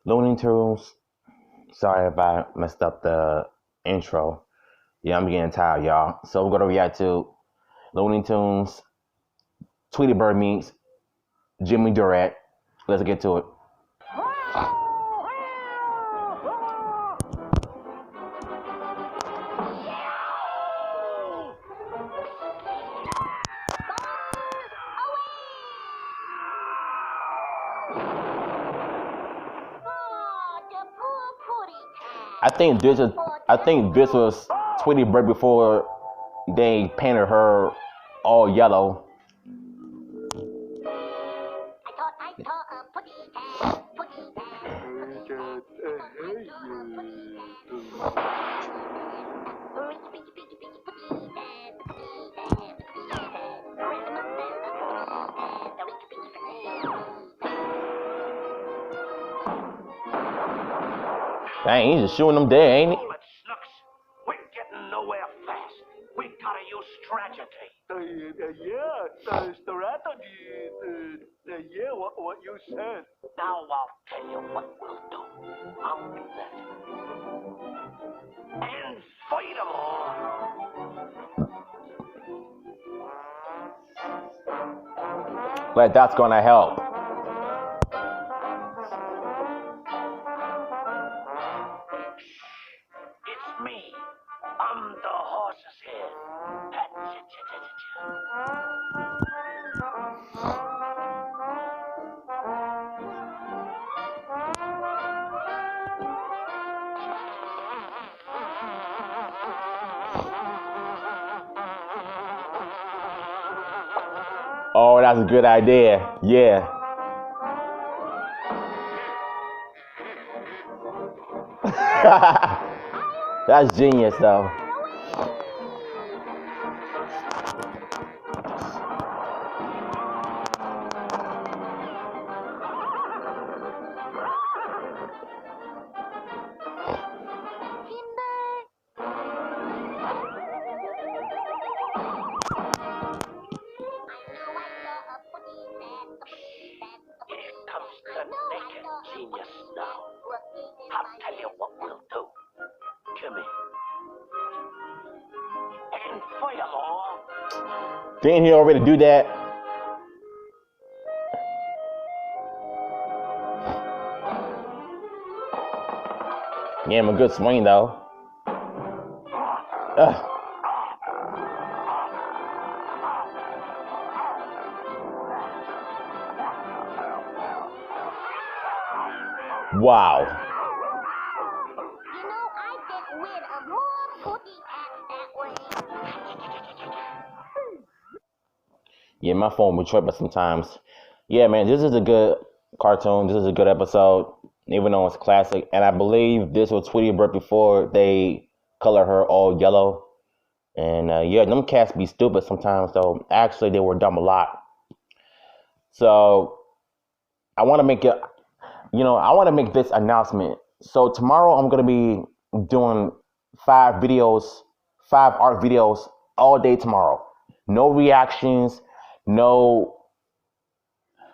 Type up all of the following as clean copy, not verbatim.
Looney Tunes. Sorry if I messed up the intro. Yeah, I'm getting tired, y'all. So we're gonna react to Looney Tunes. Tweety Bird meets Jimmy Durante. Let's get to it. I think this was Tweety Bird before they painted her all yellow. Dang, he's just shooting them dead, ain't he? We're getting nowhere fast. We gotta use strategy. What you said. Now I'll tell you what we'll do. I'll do that. And fight 'em all. Like, that's gonna help. It's me. I'm the horse's head. Oh, that's a good idea. Yeah. That's genius, though. Naked genius now. I'll tell you what we'll do. Come here. And fight 'em all. Didn't he already do that? Gave him a good swing, though. Ugh. Wow. You know, I get rid of more putty cats that way. Yeah, my phone will trip sometimes. Yeah, man, this is a good cartoon. This is a good episode, even though it's classic. And I believe this was Tweety Bird before they color her all yellow. And yeah, them cats be stupid sometimes, though. Actually, they were dumb a lot. So I want to make it. I want to make this announcement. So tomorrow I'm going to be doing 5 art videos all day tomorrow. No reactions, no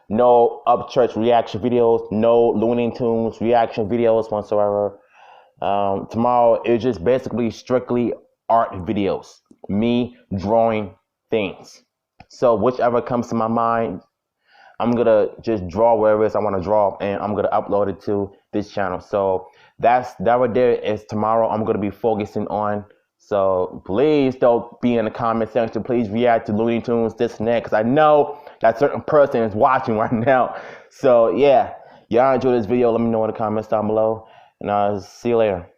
Upchurch reaction videos, no Looney Tunes reaction videos whatsoever. Tomorrow is just basically strictly art videos. Me drawing things. So whichever comes to my mind, I'm going to just draw wherever it is I want to draw, and I'm going to upload it to this channel. So that right there is tomorrow I'm going to be focusing on. So please don't be in the comment section. Please react to Looney Tunes, this and that, because I know that certain person is watching right now. So yeah, y'all enjoy this video. Let me know in the comments down below, and I'll see you later.